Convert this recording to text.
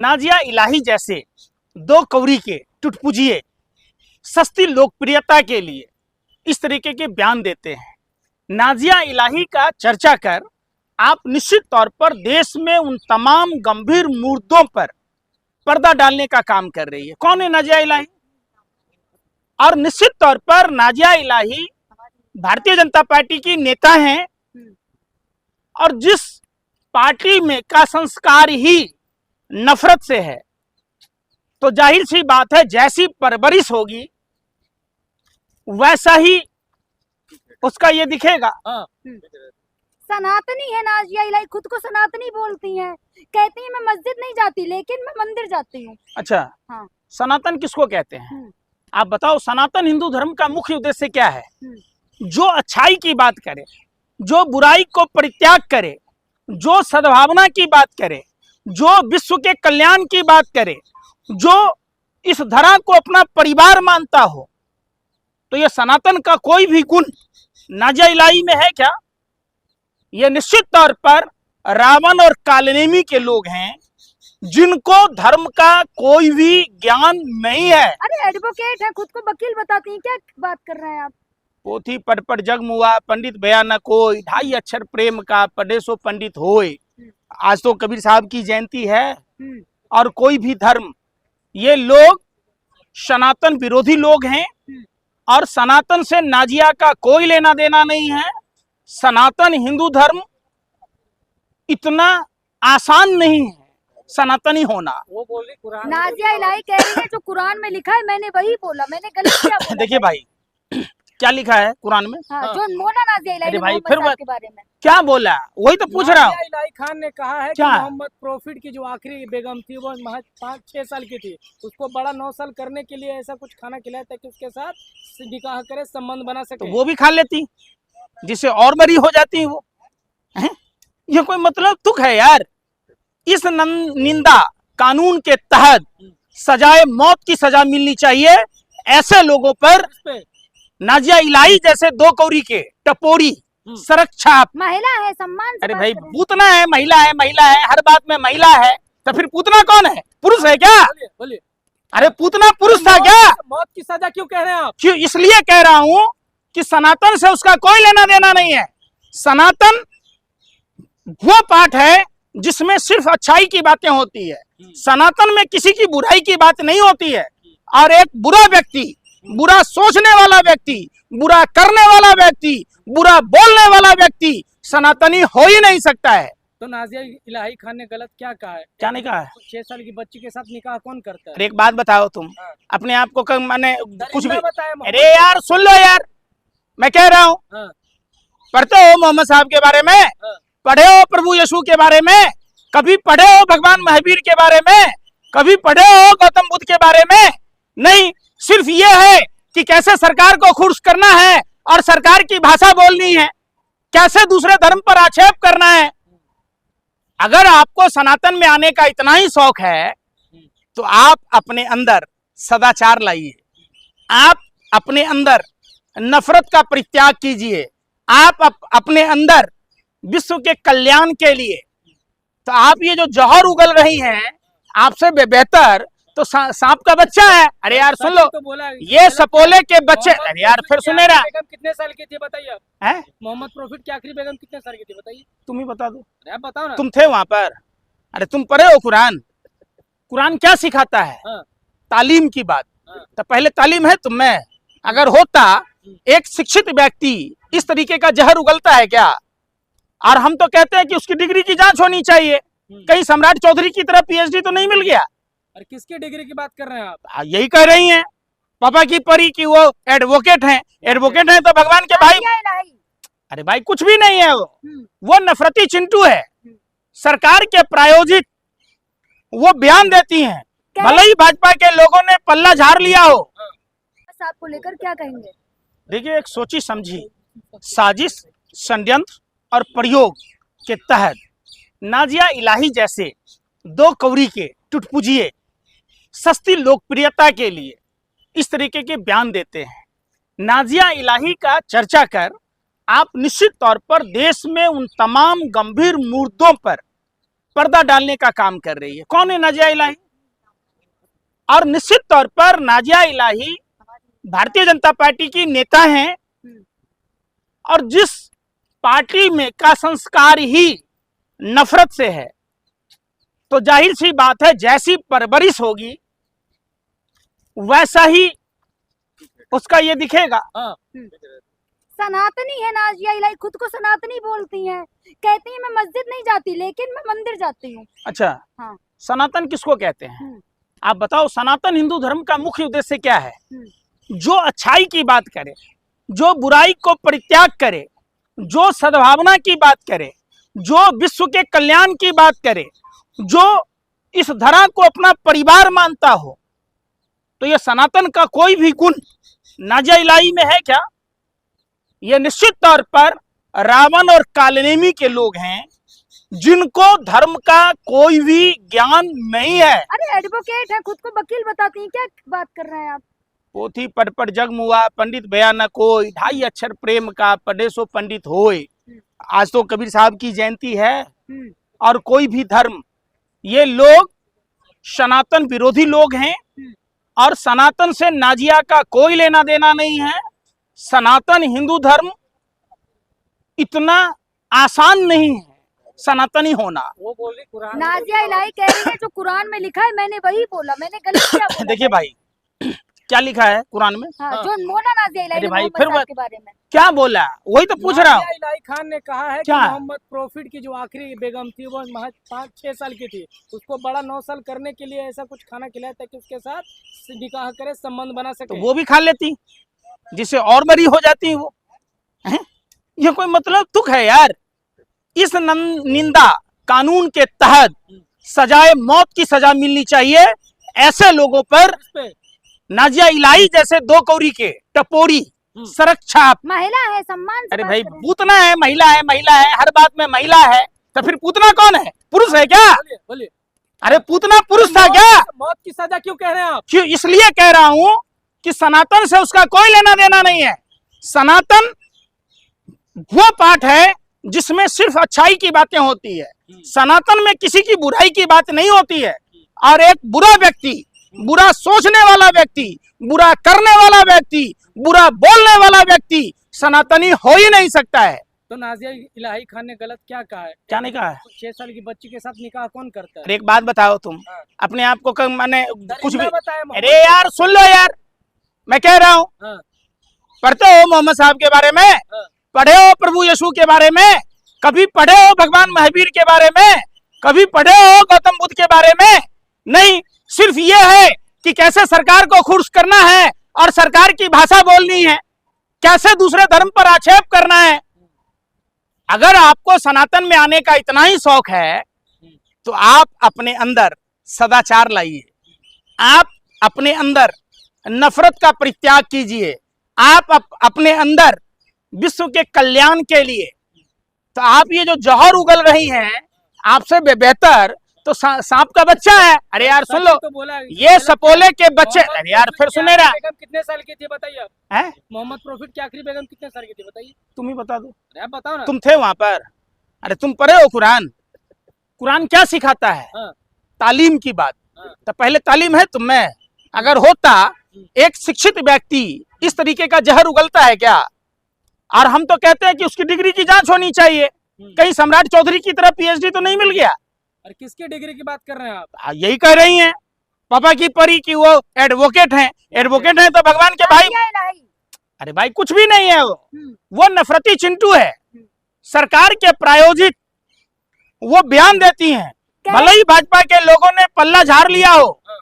नाजिया इलाही जैसे दो कौड़ी के टुटपुजिए सस्ती लोकप्रियता के लिए इस तरीके के बयान देते हैं। नाजिया इलाही का चर्चा कर आप निश्चित तौर पर देश में उन तमाम गंभीर मुद्दों पर पर्दा डालने का काम कर रही है। कौन है नाजिया इलाही? और निश्चित तौर पर नाजिया इलाही भारतीय जनता पार्टी की नेता हैं और जिस पार्टी में का संस्कार ही नफरत से है, तो जाहिर सी बात है जैसी परवरिश होगी वैसा ही उसका ये दिखेगा। सनातनी है नाजिया इलाही, खुद को सनातनी बोलती हैं, कहती हैं मैं मस्जिद नहीं जाती लेकिन मैं मंदिर जाती हूँ। अच्छा, हाँ। सनातन किसको कहते हैं? आप बताओ, सनातन हिंदू धर्म का मुख्य उद्देश्य क्या है? जो अच्छाई की बात करे, जो बुराई को परित्याग करे, जो सद्भावना की बात करे, जो विश्व के कल्याण की बात करे, जो इस धरा को अपना परिवार मानता हो, तो यह सनातन का कोई भी गुण नाजिया इलाही में है क्या? यह निश्चित तौर पर रावण और कालनेमी के लोग हैं जिनको धर्म का कोई भी ज्ञान नहीं है। अरे एडवोकेट है, खुद को वकील बताती हैं, क्या बात कर रहे हैं आप? पोथी पढ़ पढ़ जग मुआ, पंडित बया न कोई, ढाई अक्षर प्रेम का पढ़े सो पंडित होए। आज तो कबीर साहब की जयंती है और कोई भी धर्म, ये लोग सनातन विरोधी लोग हैं और सनातन से नाजिया का कोई लेना देना नहीं है। सनातन हिंदू धर्म इतना आसान नहीं है सनातनी होना। वो बोल रही कुरान, नाजिया इलाही कह रही है जो कुरान में लिखा है मैंने वही बोला, मैंने गलत क्या बोला? देखिए भाई, क्या लिखा है कुरान में? हाँ, जो बोला नाजिया इलाही ने भाई मोहम्मद फिर साहब के बारे में क्या बोला, वही तो पूछ रहा हूँ। नाजिया इलाही खान ने कहा है कि क्या? मोहम्मद प्रॉफिट की जो आखिरी बेगम थी वो महज 5-6 साल की थी, उसको बड़ा 9 साल करने के लिए ऐसा कुछ खाना खिलाया ताकि उसके साथ निकाह करे, संबंध बना सके। तो वो भी खा लेती जिससे और बड़ी हो जाती वो है? ये कोई मतलब तुक है यार? इस निंदा कानून के तहत सजाए मौत की सजा मिलनी चाहिए ऐसे लोगों पर। नाजिया इलाही जैसे दो कौड़ी के टपोरी सड़क छाप, महिला है, सम्मान से अरे बात भाई करें। पूतना है, महिला है, महिला है, हर बात में महिला है, तो फिर पूतना कौन है? पुरुष है क्या? बोलिए। अरे पूतना पुरुष था क्या? मौत की सजा क्यों कह रहे हैं आप? क्यों? इसलिए कह रहा हूं कि सनातन से उसका कोई लेना देना नहीं है। सनातन वो पाठ है जिसमें सिर्फ अच्छाई की बातें होती है। सनातन में किसी की बुराई की बात नहीं होती है। और एक बुरा व्यक्ति, बुरा सोचने वाला व्यक्ति, बुरा करने वाला व्यक्ति, बुरा बोलने वाला व्यक्ति सनातनी हो ही नहीं सकता है। तो नाजिया इलाही खान ने गलत क्या कहा है? क्या नहीं कहा है? 6 साल की बच्ची के साथ निकाह कौन करता है? अरे एक बात बताओ, तुम अपने आप को मैंने कुछ भी, बताया। अरे यार सुन लो यार, मैं कह रहा हूँ, पढ़ते हो मोहम्मद साहब के बारे में, पढ़े हो प्रभु यीशु के बारे में, कभी पढ़े हो भगवान महावीर के बारे में, कभी पढ़े हो गौतम बुद्ध के बारे में? नहीं, सिर्फ ये है कि कैसे सरकार को खुश करना है और सरकार की भाषा बोलनी है, कैसे दूसरे धर्म पर आक्षेप करना है। अगर आपको सनातन में आने का इतना ही शौक है तो आप अपने अंदर सदाचार लाइए, आप अपने अंदर नफरत का परित्याग कीजिए, आप अपने अंदर विश्व के कल्याण के लिए, तो आप ये जो जौहर उगल रही हैं आपसे बेहतर तो सांप का बच्चा है। अरे यार सुन लो, तो ये सपोले के बच्चे, अरे यार फिर सुने रहा, कितने साल की थी बताइए? हैं? मोहम्मद प्रॉफिट की आखिरी बेगम कितने साल की थी बताइए? तुम ही बता दो। आप बताओ ना। तुम थे वहां पर? अरे तुम पढ़े हो कुरान? कुरान क्या सिखाता है? तालीम की बात। तो पहले तालीम है तुम में? अगर होता, एक शिक्षित व्यक्ति इस तरीके का जहर उगलता है क्या? और हम तो कहते हैं कि उसकी डिग्री की जांच होनी चाहिए। कहीं सम्राट चौधरी की तरह पीएचडी तो नहीं मिल गया? और किसकी डिग्री की बात कर रहे हैं आप? यही कह रही हैं पापा की परी की वो एडवोकेट हैं। एडवोकेट हैं तो भगवान के भाई। अरे भाई कुछ भी नहीं है वो नफरती चिंटू है। सरकार के प्रायोजित वो बयान देती हैं, भले ही भाजपा के लोगों ने पल्ला झाड़ लिया हो। आपको लेकर क्या कहेंगे? देखिए, एक सोची समझी साजिश, षड्यंत्र और प्रयोग के तहत नाजिया इलाही जैसे दो कौड़ी के टुटपुजिए सस्ती लोकप्रियता के लिए इस तरीके के बयान देते हैं। नाजिया इलाही का चर्चा कर आप निश्चित तौर पर देश में उन तमाम गंभीर मुद्दों पर पर्दा डालने का काम कर रही है। कौन है नाजिया इलाही? और निश्चित तौर पर नाजिया इलाही भारतीय जनता पार्टी की नेता हैं और जिस पार्टी में का संस्कार ही नफरत से है, तो जाहिर सी बात है जैसी परवरिश होगी वैसा ही उसका ये दिखेगा। सनातनी है नाजिया इलाही, खुद को सनातनी बोलती हैं, कहती हैं मैं मस्जिद नहीं जाती लेकिन मैं मंदिर जाती हूँ। अच्छा, हाँ। सनातन किसको कहते हैं? आप बताओ, सनातन हिंदू धर्म का मुख्य उद्देश्य क्या है? जो अच्छाई की बात करे, जो बुराई को परित्याग करे, जो सद्भावना की बात करे, जो विश्व के कल्याण की बात करे, जो इस धरा को अपना परिवार मानता हो, तो यह सनातन का कोई भी गुण नाजिया इलाही में है क्या? ये निश्चित तौर पर रावण और कालनेमी के लोग हैं जिनको धर्म का कोई भी ज्ञान नहीं है। अरे एडवोकेट है, खुद को वकील बताती हैं, क्या बात कर रहे हैं आप? पोथी पढ़ पढ़ जग मुआ, पंडित भया न कोई, 2.5 अक्षर प्रेम का पढ़े सो पंडित होए। आज तो कबीर साहब की जयंती है और कोई भी धर्म, ये लोग सनातन विरोधी लोग हैं और सनातन से नाजिया का कोई लेना देना नहीं है। सनातन हिंदू धर्म इतना आसान नहीं है सनातनी होना। वो बोल रही कुरान, नाजिया इलाही कह रही है जो कुरान में लिखा है मैंने वही बोला, मैंने गलत क्या बोला? देखिए भाई, क्या लिखा है कुरान में? हाँ, जो बोला नाजिया इलाही अरे ने भाई, मोहम्मद फिर साहब के बारे में क्या बोला? वही तो पूछ रहा हूँ। नाजिया इलाही खान ने कहा है कि क्या? मोहम्मद प्रॉफिट की जो आखिरी बेगम थी वो महज 5-6 साल की थी, उसको बड़ा 9 साल करने के लिए ऐसा कुछ खाना खिलाया ताकि उसके साथ निकाह करे, संबंध बना तो सके। वो भी खा लेती, जिससे और बड़ी हो जाती है वो हैं? ये कोई मतलब तुक है यार? इस निंदा कानून के तहत सजाए मौत की सजा मिलनी चाहिए ऐसे लोगों पर। नाजिया इलाही जैसे 2 कौड़ी के टपोरी सड़क छाप। महिला है, सम्मान से अरे बात भाई, करें। पूतना है, महिला है, महिला है, हर बात में महिला है, तो फिर पूतना कौन है? पुरुष है क्या? बोलिए। अरे पूतना पुरुष था क्या? मौत की सजा क्यों कह रहे हैं आप? क्यों? इसलिए कह रहा हूं कि सनातन से उसका कोई लेना देना नहीं है। सनातन वो पाठ है जिसमें सिर्फ अच्छाई की बातें होती है। सनातन में किसी की बुराई की बात नहीं होती है। और एक बुरा व्यक्ति, बुरा सोचने वाला व्यक्ति, बुरा करने वाला व्यक्ति, बुरा बोलने वाला व्यक्ति सनातनी हो ही नहीं सकता है। तो नाजिया इलाही खान ने गलत क्या कहा है? क्या नहीं कहा है? 6 साल की बच्ची के साथ निकाह कौन करता है? अरे एक बात बताओ, तुम हाँ। अपने आप को मैंने कुछ भी, बताया अरे यार सुन लो यार, मैं कह रहा हूँ, हाँ। पढ़ते हो मोहम्मद साहब के बारे में, पढ़े हो प्रभु यीशु के बारे में, कभी पढ़े हो भगवान महावीर के बारे में, कभी पढ़े हो गौतम बुद्ध के बारे में? नहीं, सिर्फ ये है कि कैसे सरकार को खुश करना है और सरकार की भाषा बोलनी है, कैसे दूसरे धर्म पर आक्षेप करना है। अगर आपको सनातन में आने का इतना ही शौक है तो आप अपने अंदर सदाचार लाइए, आप अपने अंदर नफरत का परित्याग कीजिए, आप अपने अंदर विश्व के कल्याण के लिए, तो आप ये जो जौहर उगल रही हैं, आपसे बेहतर तो सांप का बच्चा है। अरे यार सुन लो, तो बोला ये सपोले के बच्चे। अरे यार फिर सुने रहा, बेगम कितने साल की थी बताइए आप? हैं? मोहम्मद प्रॉफिट की आखिरी बेगम कितने साल की थी बताइए? तुम ही बता दो। अरे आप बताओ ना। तुम थे वहां पर? अरे तुम पढ़े हो कुरान? कुरान क्या सिखाता है? हाँ। तालीम की बात। हाँ। तो पहले तालीम है तुम में। अगर होता, एक शिक्षित व्यक्ति इस तरीके का जहर उगलता है क्या? और हम तो कहते हैं कि उसकी डिग्री की जांच होनी चाहिए। कहीं सम्राट चौधरी की तरह पीएचडी तो नहीं मिल गया? और किसकी डिग्री की बात कर रहे हैं आप? यही कह रही हैं पापा की परी की वो एडवोकेट हैं। एडवोकेट हैं तो भगवान के भाई। नाजिया इलाही। अरे भाई कुछ भी नहीं है वो नफरती चिंटू है। सरकार के प्रायोजित वो बयान देती हैं, भले ही भाजपा के लोगों ने पल्ला झाड़ लिया हो,